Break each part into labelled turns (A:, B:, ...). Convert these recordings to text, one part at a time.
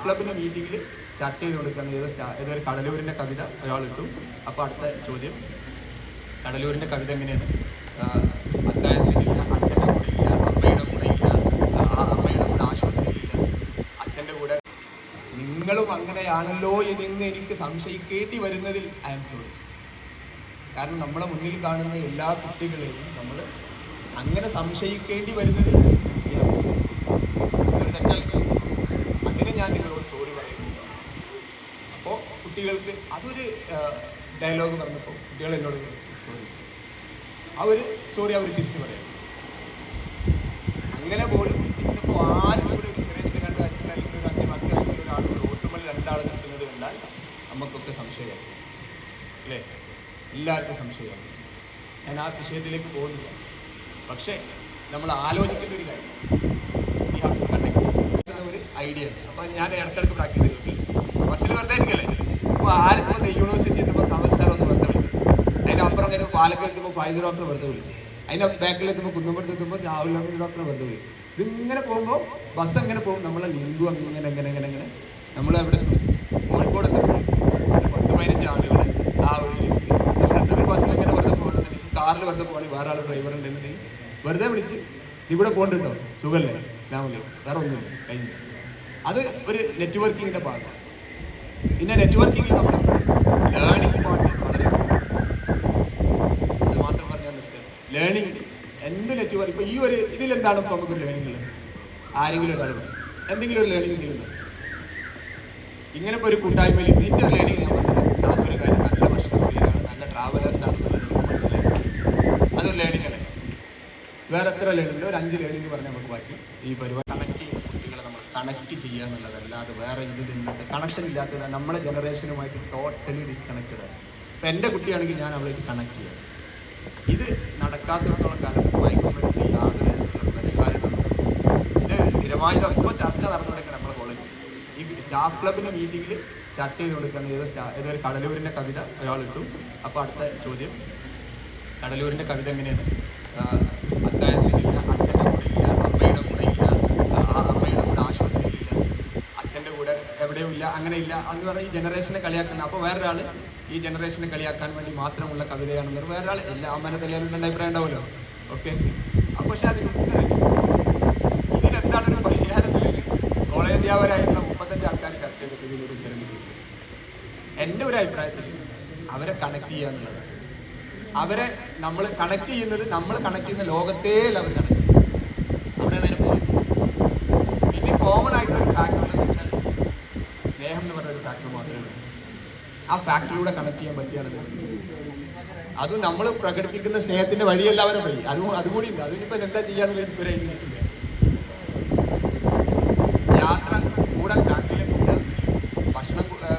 A: ക്ലബിന്റെ മീറ്റിംഗിൽ ചർച്ച ചെയ്ത് കൊടുക്കുകയാണ്. ഏതൊരു കടലൂരിന്റെ കവിത ഒരാൾ ഇട്ടു. അപ്പോൾ അടുത്ത ചോദ്യം, കടലൂരിന്റെ കവിത എങ്ങനെയാണ്? അത്താഴത്തിനില്ല, അച്ഛൻ്റെ കൂടെ ഇല്ല, അമ്മയുടെ കൂടെ ഇല്ല, അമ്മയുടെ കൂടെ ആശുപത്രിയിലില്ല, അച്ഛൻ്റെ കൂടെ. നിങ്ങളും അങ്ങനെയാണല്ലോ എന്ന് എനിക്ക് സംശയിക്കേണ്ടി വരുന്നതിൽ ഐ ആം സോറി. കാരണം നമ്മളെ മുന്നിൽ കാണുന്ന എല്ലാ കുട്ടികളെയും നമ്മൾ അങ്ങനെ സംശയിക്കേണ്ടി വരുന്നതിൽ അതൊരു തെറ്റല്ല. അതിന് ഞാൻ നിങ്ങളോട് സോറി പറയുന്നു. അപ്പോൾ കുട്ടികൾക്ക് അതൊരു ഡയലോഗ് പറഞ്ഞപ്പോൾ കുട്ടികൾ എന്നോട് സോറി അവർ തിരിച്ചു പറയും. അങ്ങനെ പോലും ഇന്നിപ്പോൾ ആരും കൂടെ ഒരു ചെറിയ 2 വയസ്സിൽ അല്ലെങ്കിൽ ഒരു 5-10 വയസ്സുള്ള ഒരാൾ റോട്ടുമൽ 2 ആൾ നിൽക്കുന്നത് കണ്ടാൽ നമുക്കൊക്കെ സംശയമായി അല്ലേ? എല്ലാവർക്കും സംശയമാണ്. ഞാൻ ആ വിഷയത്തിലേക്ക് പോകുന്നില്ല. പക്ഷേ നമ്മൾ ആലോചിക്കുന്ന ഒരു കാര്യം, ഈ കണ്ടെത്തുന്ന ഒരു ഐഡിയ ഉണ്ട്. അപ്പോൾ ഞാൻ ഇടയ്ക്കിടയ്ക്ക് പ്രാക്ടീസ് ചെയ്തിട്ടുണ്ട്. ബസ്സിൽ വെറുതെ ഇരിക്കല്ലേ? അപ്പോൾ ആരിപ്പോൾ യൂണിവേഴ്സിറ്റി എത്തുമ്പോൾ സമസ്തരം ഒന്ന് വെറുതെ വിളിക്കും. അതിനപ്പുറം കഴിഞ്ഞാൽ പാലക്കാട് എത്തുമ്പോൾ ഫൈദർ ഡോക്ടറെ വെറുതെ വിളിക്കും. അതിൻ്റെ ബാക്കിലെത്തുമ്പോൾ കുന്നുമ്പുറത്ത് എത്തുമ്പോൾ ചാവുൽ ഡോക്ടറെ വെറുതെ വിളിക്കും. ഇതിങ്ങനെ പോകുമ്പോൾ ബസ് എങ്ങനെ പോകും? നമ്മളെ ലിങ്കു അങ്ങനെ നമ്മൾ എവിടെ കോഴിക്കോട് എത്തുമ്പോൾ 10-15 ആളുകൾ ആ ഒരു ലിങ്ക് ഒരു ബസ്സിൽ എങ്ങനെ വെറുതെ പോകണമെന്നുണ്ടെങ്കിൽ, കാറിൽ വെറുതെ പോകണമെങ്കിൽ വേറെ ആൾ ഡ്രൈവർ ഉണ്ടെന്നുണ്ടെങ്കിൽ വെറുതെ വിളിച്ച് ഇവിടെ പോകണ്ടോ, സുഖല്ലേ, ഇസ്ലാമല്ലേ, വേറെ ഒന്നുമില്ല, കഴിഞ്ഞില്ല. അത് ഒരു നെറ്റ്വർക്കിങ്ങിൻ്റെ ഭാഗമാണ്. പിന്നെ നെറ്റ്വർക്കിങ്ങിൽ നമ്മൾ ലേണിംഗ് പാർട്ട് വളരെ അത് മാത്രം പറഞ്ഞാൽ നിർത്തുക. ലേണിംഗ് എന്ത് നെറ്റ്വർക്ക് ഇപ്പോൾ ഈ ഒരു ഇതിലെന്താണ് ഇപ്പോൾ നമുക്കൊരു ലേണിംഗ് ഉള്ളത്? ആരെങ്കിലും ഒരാൾ എന്തെങ്കിലും ഒരു ലേണിംഗ് ഇതിലുണ്ടോ? ഇങ്ങനെ ഇപ്പോൾ ഒരു കൂട്ടായ്മയിൽ ഇതിൻ്റെ ഒരു ലേണിംഗ് ഞാൻ പറഞ്ഞില്ല. അതൊരു കാര്യം, നല്ല ഭക്ഷണപ്രിയരാണ്, നല്ല ട്രാവലേഴ്സ് ആണെന്നുള്ളത് എനിക്ക് മനസ്സിലായി. അതൊരു ലേണിംഗ് അല്ലേ? വേറെ എത്ര ലേണിംഗ് ഉണ്ട്? ഒരു 5 ലേണിംഗ് പറഞ്ഞാൽ നമുക്ക് ബാക്കി ഈ പരിപാടി കണക്ട് ചെയ്യുന്ന കുട്ടികളെ നമ്മൾ കണക്ട് ചെയ്യുക എന്നുള്ളതല്ലാതെ വേറെ ഇതിൽ കണക്ഷൻ ഇല്ലാത്തത് നമ്മുടെ ജനറേഷനുമായിട്ട് ടോട്ടലി ഡിസ്കണക്റ്റഡ് ആണ്. ഇപ്പം എൻ്റെ കുട്ടിയാണെങ്കിൽ ഞാൻ അവളായിട്ട് കണക്ട് ചെയ്യാം. ഇത് നടക്കാത്തിടത്തോളം കാലം മയക്കുമരുന്നിന് യാതൊരു തരത്തിലുള്ള പരിഹാരങ്ങളും ഇത് സ്ഥിരമായി ഇപ്പോൾ ചർച്ച നടന്നുകൊടുക്കണം നമ്മുടെ കോളേജിൽ. ഈ സ്റ്റാഫ് ക്ലബിൻ്റെ മീറ്റിങ്ങിൽ ചർച്ച ചെയ്ത് കൊടുക്കുകയാണ്. ഏതൊരു കടലൂരിൻ്റെ കവിത ഒരാൾ ഇട്ടു. അപ്പോൾ അടുത്ത ചോദ്യം, കടലൂരിൻ്റെ കവിത എങ്ങനെയാണ്? അത്താഴത്തിനില്ല, അച്ഛൻ്റെ കൂടെ ഇല്ല, അമ്മയുടെ കൂടെ ഇല്ല, അമ്മയുടെ കൂടെ ആശുപത്രിയിലില്ല, അച്ഛൻ്റെ കൂടെ എവിടെയും ഇല്ല, അങ്ങനെ ഇല്ല എന്ന് പറഞ്ഞ് ഈ ജനറേഷനെ കളിയാക്കുന്ന. അപ്പോൾ വേറൊരാൾ ഈ ജനറേഷനെ കളിയാക്കാൻ വേണ്ടി മാത്രമുള്ള കവിതയാണെന്ന് വേറൊരാൾ എല്ലാ അമ്മേനെ തല്ലിയാലും 2 അഭിപ്രായം ഉണ്ടാവുമല്ലോ. ഓക്കെ, അപ്പോൾ പക്ഷേ അതിന് ഉത്തരവില്ല. ഇതിനെന്താണ് ഒരു പരിഹാരത്തിൽ കോളേജ് അധ്യാപകരായിട്ടുള്ള 35 ആൾക്കാർ ചർച്ച ചെയ്തിട്ട് ഇതിനൊരു ഉത്തരം കിട്ടും. എൻ്റെ ഒരു അഭിപ്രായത്തിൽ അവരെ കണക്ട് ചെയ്യുക എന്നുള്ളത്, അവരെ നമ്മൾ കണക്ട് ചെയ്യുന്നത്, നമ്മൾ കണക്ട് ചെയ്യുന്ന ലോകത്തേൽ അവർ കണക്ട് ചെയ്യും. അവിടെയാണ് അതിന് പോയി. പിന്നെ കോമൺ ആയിട്ടൊരു ഫാക്ടർ എന്ന് വെച്ചാൽ സ്നേഹം എന്ന് പറഞ്ഞൊരു ഫാക്ടർ മാത്രമേ ഉള്ളൂ. ആ ഫാക്ടറിലൂടെ കണക്ട് ചെയ്യാൻ പറ്റിയാണത്. അത് നമ്മൾ പ്രകടിപ്പിക്കുന്ന സ്നേഹത്തിന്റെ വഴിയല്ല അവരെ പോയി. അതുകൂടി ഉണ്ട്. അതിനിപ്പോൾ എന്താ ചെയ്യാന്നുള്ള എനിക്കൊരു ഐഡിയ ഇല്ല. യാത്ര കൂടെ ഫാക്ടറിയിലെ കൂടെ ഭക്ഷണമൊക്കെ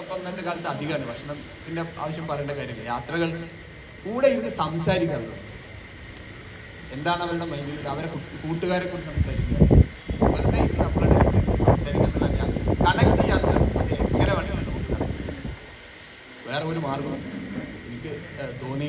A: ഇപ്പം ഇന്നത്തെ കാലത്ത് അധികമാണ്. ഭക്ഷണത്തിന്റെ ആവശ്യം പറയേണ്ട കാര്യമില്ല. യാത്രകൾ കൂടെ ഇരുന്ന് സംസാരിക്കാറുണ്ട്. എന്താണ് അവരുടെ മൈൻഡിൽ? അവരെ കൂട്ടുകാരെ കുറിച്ച് സംസാരിക്കുക. വെറുതെ ഇരുന്ന് നമ്മളുടെ സംസാരിക്കുന്നതല്ല, കണക്ട് ചെയ്യാന്നുള്ളത്. അത് എങ്ങനെ വേണമെങ്കിലും നമുക്ക് കണക്ട് ചെയ്യാം. വേറെ ഒരു മാർഗം എനിക്ക് തോന്നി